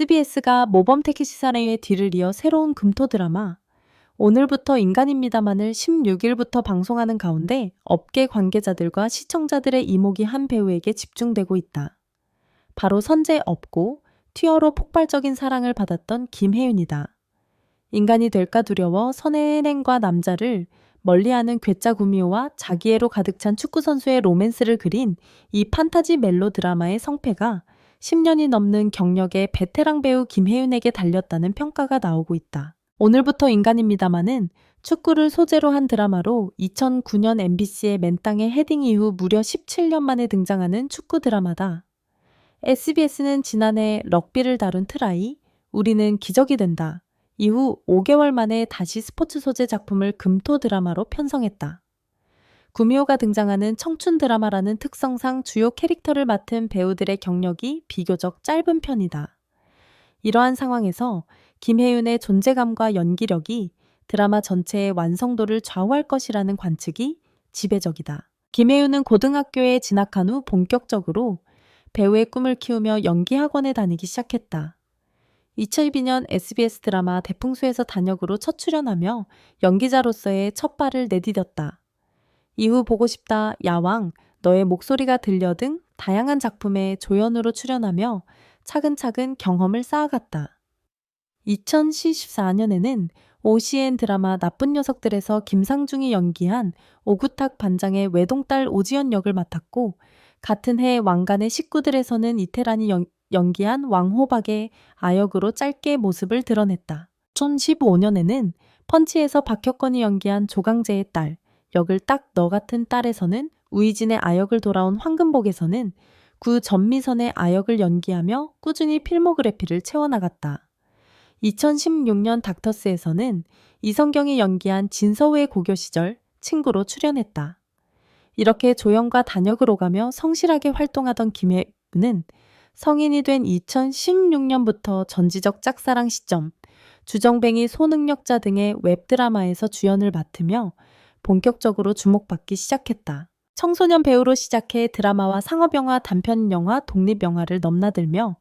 SBS가 모범 택시 사례의 뒤를 이어 새로운 금토 드라마 오늘부터 인간입니다만을 16일부터 방송하는 가운데 업계 관계자들과 시청자들의 이목이 한 배우에게 집중되고 있다. 바로 선제 없고 튀어로 폭발적인 사랑을 받았던 김혜윤이다. 인간이 될까 두려워 선혜은행과 남자를 멀리하는 괴짜 구미호와 자기애로 가득 찬 축구선수의 로맨스를 그린 이 판타지 멜로 드라마의 성패가 10년이 넘는 경력의 베테랑 배우 김혜윤에게 달렸다는 평가가 나오고 있다. 오늘부터 인간입니다만은 축구를 소재로 한 드라마로 2009년 MBC의 맨땅의 헤딩 이후 무려 17년 만에 등장하는 축구 드라마다. SBS는 지난해 럭비를 다룬 트라이, 우리는 기적이 된다. 이후 5개월 만에 다시 스포츠 소재 작품을 금토 드라마로 편성했다. 구미호가 등장하는 청춘 드라마라는 특성상 주요 캐릭터를 맡은 배우들의 경력이 비교적 짧은 편이다. 이러한 상황에서 김혜윤의 존재감과 연기력이 드라마 전체의 완성도를 좌우할 것이라는 관측이 지배적이다. 김혜윤은 고등학교에 진학한 후 본격적으로 배우의 꿈을 키우며 연기학원에 다니기 시작했다. 2012년 SBS 드라마 대풍수에서 단역으로 첫 출연하며 연기자로서의 첫 발을 내디뎠다. 이후 보고 싶다, 야왕, 너의 목소리가 들려 등 다양한 작품에 조연으로 출연하며 차근차근 경험을 쌓아갔다. 2014년에는 OCN 드라마 나쁜 녀석들에서 김상중이 연기한 오구탁 반장의 외동딸 오지연 역을 맡았고, 같은 해 왕관의 식구들에서는 이태란이 연기한 왕호박의 아역으로 짧게 모습을 드러냈다. 2015년에는 펀치에서 박혁건이 연기한 조강재의 딸, 역을 딱 너 같은 딸에서는 우이진의 아역을 돌아온 황금복에서는 구 전미선의 아역을 연기하며 꾸준히 필모그래피를 채워나갔다. 2016년 닥터스에서는 이성경이 연기한 진서우의 고교 시절 친구로 출연했다. 이렇게 조연과 단역을 오가며 성실하게 활동하던 김혜윤은 성인이 된 2016년부터 전지적 짝사랑 시점, 주정뱅이 소능력자 등의 웹드라마에서 주연을 맡으며 본격적으로 주목받기 시작했다. 청소년 배우로 시작해 드라마와 상업영화, 단편영화, 독립영화를 넘나들며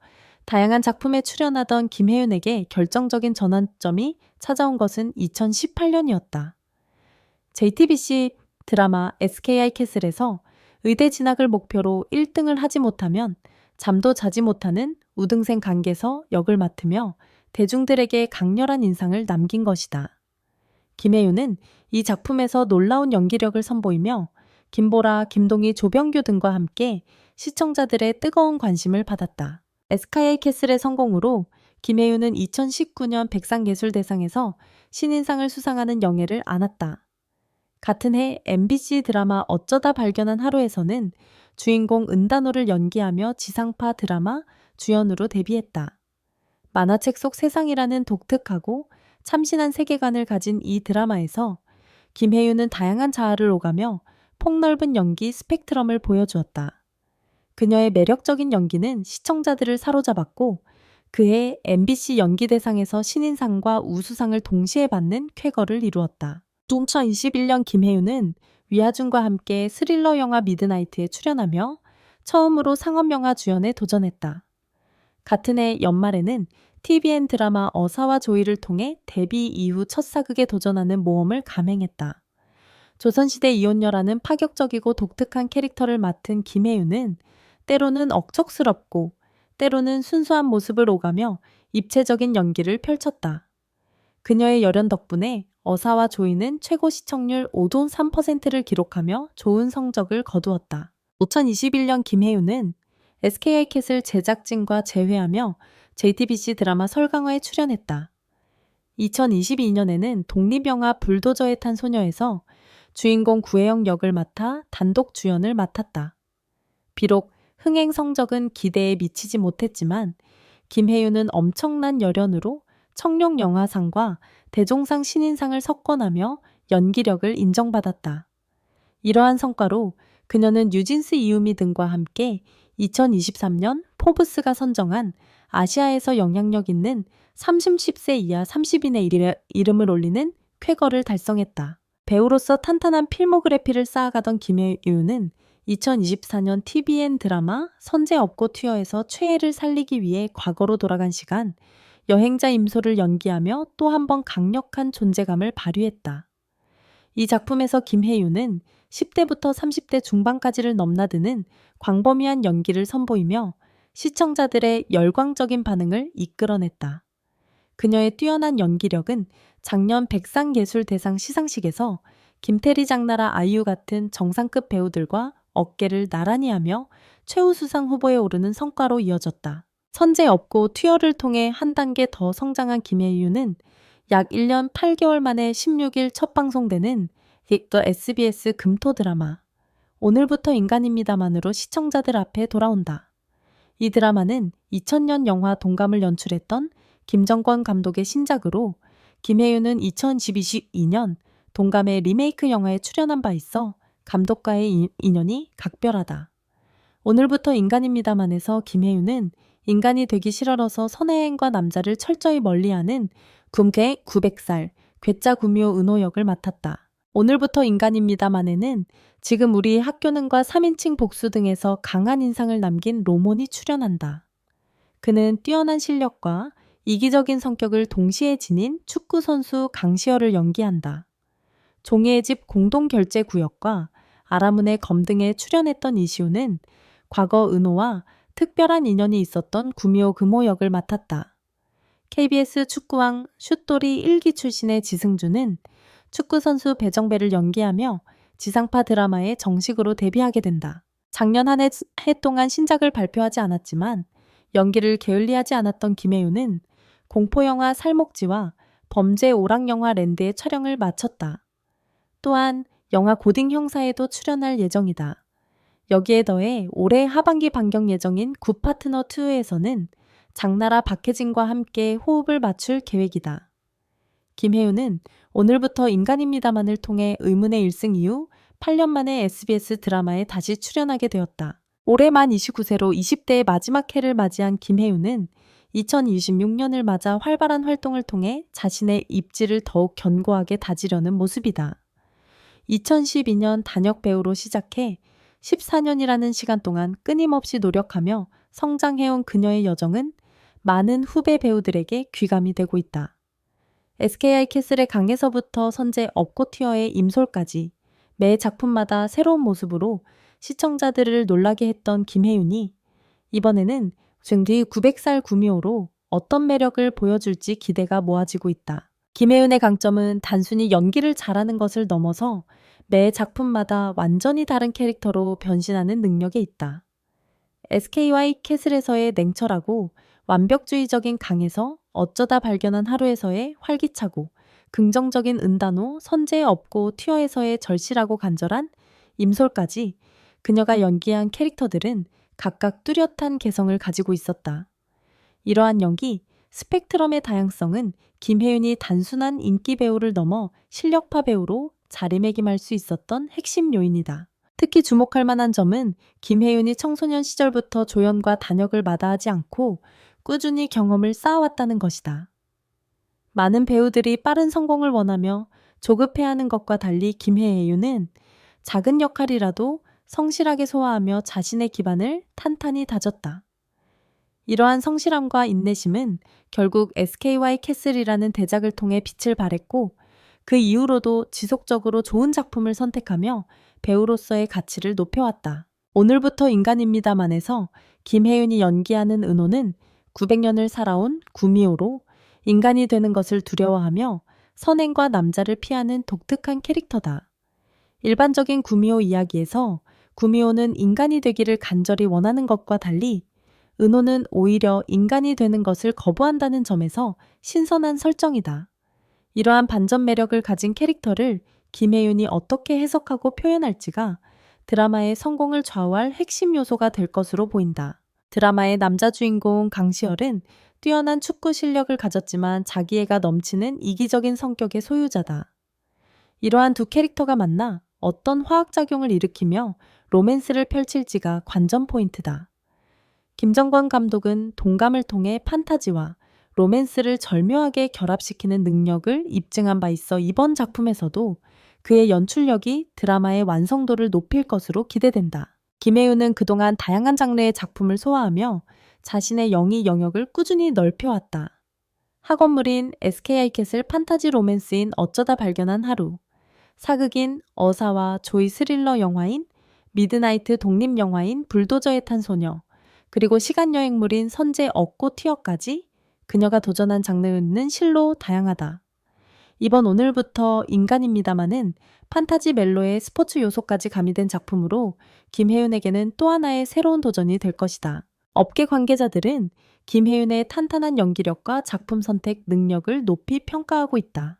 다양한 작품에 출연하던 김혜윤에게 결정적인 전환점이 찾아온 것은 2018년이었다. JTBC 드라마 SKI 캐슬에서 의대 진학을 목표로 1등을 하지 못하면 잠도 자지 못하는 우등생 강계서 역을 맡으며 대중들에게 강렬한 인상을 남긴 것이다. 김혜윤은 이 작품에서 놀라운 연기력을 선보이며 김보라, 김동희, 조병규 등과 함께 시청자들의 뜨거운 관심을 받았다. SKI 캐슬의 성공으로 김혜윤은 2019년 백상예술대상에서 신인상을 수상하는 영예를 안았다. 같은 해 MBC 드라마 어쩌다 발견한 하루에서는 주인공 은단호를 연기하며 지상파 드라마 주연으로 데뷔했다. 만화책 속 세상이라는 독특하고 참신한 세계관을 가진 이 드라마에서 김혜윤은 다양한 자아를 오가며 폭넓은 연기 스펙트럼을 보여주었다. 그녀의 매력적인 연기는 시청자들을 사로잡았고 그해 MBC 연기대상에서 신인상과 우수상을 동시에 받는 쾌거를 이루었다. 2021년 김혜윤은 위아준과 함께 스릴러 영화 미드나이트에 출연하며 처음으로 상업영화 주연에 도전했다. 같은 해 연말에는 TVN 드라마 어사와 조이를 통해 데뷔 이후 첫 사극에 도전하는 모험을 감행했다. 조선시대 이혼녀라는 파격적이고 독특한 캐릭터를 맡은 김혜윤은 때로는 억척스럽고 때로는 순수한 모습을 오가며 입체적인 연기를 펼쳤다. 그녀의 열연 덕분에 어사와 조이는 최고 시청률 5.3%를 기록하며 좋은 성적을 거두었다. 2021년 김혜윤은 SKI 캐슬 제작진과 재회하며 JTBC 드라마 설강화에 출연했다. 2022년에는 독립영화 불도저에 탄 소녀에서 주인공 구혜영 역을 맡아 단독 주연을 맡았다. 비록 흥행 성적은 기대에 미치지 못했지만 김혜윤은 엄청난 열연으로 청룡영화상과 대종상 신인상을 석권하며 연기력을 인정받았다. 이러한 성과로 그녀는 뉴진스 이유미 등과 함께 2023년 포브스가 선정한 아시아에서 영향력 있는 30세 이하 30인의 이름을 올리는 쾌거를 달성했다. 배우로서 탄탄한 필모그래피를 쌓아가던 김혜윤은 2024년 TVN 드라마 선제 업고 튀어에서 최애를 살리기 위해 과거로 돌아간 시간, 여행자 임소를 연기하며 또 한 번 강력한 존재감을 발휘했다. 이 작품에서 김혜윤은 10대부터 30대 중반까지를 넘나드는 광범위한 연기를 선보이며 시청자들의 열광적인 반응을 이끌어냈다. 그녀의 뛰어난 연기력은 작년 백상예술대상 시상식에서 김태리, 장나라, 아이유 같은 정상급 배우들과 어깨를 나란히 하며 최우수상 후보에 오르는 성과로 이어졌다. 선제 업고 튀어를 통해 한 단계 더 성장한 김혜윤은 약 1년 8개월 만에 16일 첫 방송되는 The SBS 금토 드라마 오늘부터 인간입니다만으로 시청자들 앞에 돌아온다. 이 드라마는 2000년 영화 동감을 연출했던 김정권 감독의 신작으로 김혜윤은 2022년 동감의 리메이크 영화에 출연한 바 있어 감독과의 인연이 각별하다. 오늘부터 인간입니다만에서 김혜윤은 인간이 되기 싫어서 선혜행과 남자를 철저히 멀리하는 굼의 900살 괴짜 구미호 은호 역을 맡았다. 오늘부터 인간입니다만에는 지금 우리 학교는과 3인칭 복수 등에서 강한 인상을 남긴 로몬이 출연한다. 그는 뛰어난 실력과 이기적인 성격을 동시에 지닌 축구선수 강시열을 연기한다. 종이의 집 공동결제구역과 아라문의 검 등에 출연했던 이시우는 과거 은호와 특별한 인연이 있었던 구미호 금호 역을 맡았다. KBS 축구왕 슛돌이 1기 출신의 지승주는 축구선수 배정배를 연기하며 지상파 드라마에 정식으로 데뷔하게 된다. 작년 한 해 동안 신작을 발표하지 않았지만 연기를 게을리하지 않았던 김혜윤은 공포영화 살목지와 범죄 오락영화 랜드의 촬영을 마쳤다. 또한 영화 고딩 형사에도 출연할 예정이다. 여기에 더해 올해 하반기 방영 예정인 굿파트너 2에서는 장나라 박혜진과 함께 호흡을 맞출 계획이다. 김혜윤은 오늘부터 인간입니다만을 통해 의문의 1승 이후 8년 만에 SBS 드라마에 다시 출연하게 되었다. 올해 만 29세로 20대의 마지막 해를 맞이한 김혜윤은 2026년을 맞아 활발한 활동을 통해 자신의 입지를 더욱 견고하게 다지려는 모습이다. 2012년 단역 배우로 시작해 14년이라는 시간 동안 끊임없이 노력하며 성장해온 그녀의 여정은 많은 후배 배우들에게 귀감이 되고 있다. SKI 캐슬의 강에서부터 선제 업고티어의 임솔까지 매 작품마다 새로운 모습으로 시청자들을 놀라게 했던 김혜윤이 이번에는 뒤 900살 구미호로 어떤 매력을 보여줄지 기대가 모아지고 있다. 김혜윤의 강점은 단순히 연기를 잘하는 것을 넘어서 매 작품마다 완전히 다른 캐릭터로 변신하는 능력에 있다. SKY 캐슬에서의 냉철하고 완벽주의적인 강에서 어쩌다 발견한 하루에서의 활기차고 긍정적인 은단호 선제 업고 튀어에서의 절실하고 간절한 임솔까지 그녀가 연기한 캐릭터들은 각각 뚜렷한 개성을 가지고 있었다. 이러한 연기, 스펙트럼의 다양성은 김혜윤이 단순한 인기 배우를 넘어 실력파 배우로 자리매김할 수 있었던 핵심 요인이다. 특히 주목할 만한 점은 김혜윤이 청소년 시절부터 조연과 단역을 마다하지 않고 꾸준히 경험을 쌓아왔다는 것이다. 많은 배우들이 빠른 성공을 원하며 조급해하는 것과 달리 김혜윤은 작은 역할이라도 성실하게 소화하며 자신의 기반을 탄탄히 다졌다. 이러한 성실함과 인내심은 결국 SKY 캐슬이라는 대작을 통해 빛을 발했고 그 이후로도 지속적으로 좋은 작품을 선택하며 배우로서의 가치를 높여왔다. 오늘부터 인간입니다만에서 김혜윤이 연기하는 은호는 900년을 살아온 구미호로 인간이 되는 것을 두려워하며 선행과 남자를 피하는 독특한 캐릭터다. 일반적인 구미호 이야기에서 구미호는 인간이 되기를 간절히 원하는 것과 달리 은호는 오히려 인간이 되는 것을 거부한다는 점에서 신선한 설정이다. 이러한 반전 매력을 가진 캐릭터를 김혜윤이 어떻게 해석하고 표현할지가 드라마의 성공을 좌우할 핵심 요소가 될 것으로 보인다. 드라마의 남자 주인공 강시열은 뛰어난 축구 실력을 가졌지만 자기애가 넘치는 이기적인 성격의 소유자다. 이러한 두 캐릭터가 만나 어떤 화학작용을 일으키며 로맨스를 펼칠지가 관전 포인트다. 김정권 감독은 동감을 통해 판타지와 로맨스를 절묘하게 결합시키는 능력을 입증한 바 있어 이번 작품에서도 그의 연출력이 드라마의 완성도를 높일 것으로 기대된다. 김혜윤은 그동안 다양한 장르의 작품을 소화하며 자신의 영희 영역을 꾸준히 넓혀왔다. 학원물인 SKI 캣을 판타지 로맨스인 어쩌다 발견한 하루, 사극인 어사와 조이 스릴러 영화인 미드나이트 독립 영화인 불도저에 탄 소녀, 그리고 시간여행물인 선제 업고 튀어까지 그녀가 도전한 장르는 실로 다양하다. 이번 오늘부터 인간입니다마는 판타지 멜로의 스포츠 요소까지 가미된 작품으로 김혜윤에게는 또 하나의 새로운 도전이 될 것이다. 업계 관계자들은 김혜윤의 탄탄한 연기력과 작품 선택 능력을 높이 평가하고 있다.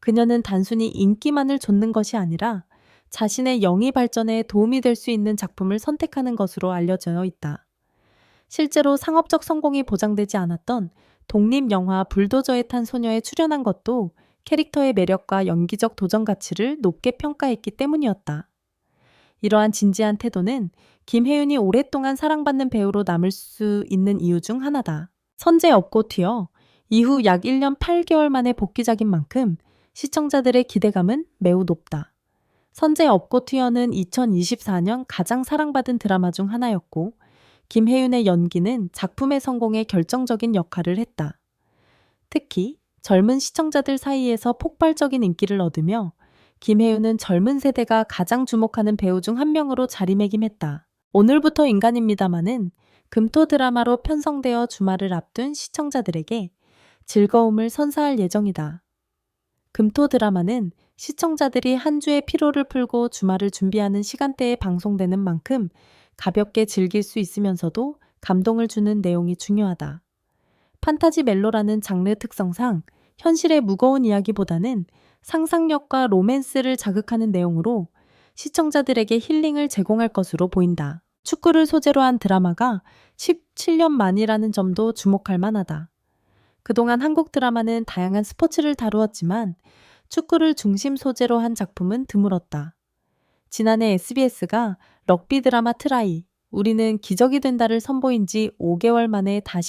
그녀는 단순히 인기만을 좇는 것이 아니라 자신의 영희 발전에 도움이 될 수 있는 작품을 선택하는 것으로 알려져 있다. 실제로 상업적 성공이 보장되지 않았던 독립영화 불도저에 탄 소녀에 출연한 것도 캐릭터의 매력과 연기적 도전 가치를 높게 평가했기 때문이었다. 이러한 진지한 태도는 김혜윤이 오랫동안 사랑받는 배우로 남을 수 있는 이유 중 하나다. 선제 업고 튀어 이후 약 1년 8개월 만에 복귀작인 만큼 시청자들의 기대감은 매우 높다. 선제 업고 튀어는 2024년 가장 사랑받은 드라마 중 하나였고 김혜윤의 연기는 작품의 성공에 결정적인 역할을 했다. 특히 젊은 시청자들 사이에서 폭발적인 인기를 얻으며 김혜윤은 젊은 세대가 가장 주목하는 배우 중 한 명으로 자리매김했다. 오늘부터 인간입니다마는 금토 드라마로 편성되어 주말을 앞둔 시청자들에게 즐거움을 선사할 예정이다. 금토 드라마는 시청자들이 한 주의 피로를 풀고 주말을 준비하는 시간대에 방송되는 만큼 가볍게 즐길 수 있으면서도 감동을 주는 내용이 중요하다. 판타지 멜로라는 장르 특성상 현실의 무거운 이야기보다는 상상력과 로맨스를 자극하는 내용으로 시청자들에게 힐링을 제공할 것으로 보인다. 축구를 소재로 한 드라마가 17년 만이라는 점도 주목할 만하다. 그동안 한국 드라마는 다양한 스포츠를 다루었지만 축구를 중심 소재로 한 작품은 드물었다. 지난해 SBS가 럭비 드라마 트라이, 우리는 기적이 된다를 선보인 지 5개월 만에 다시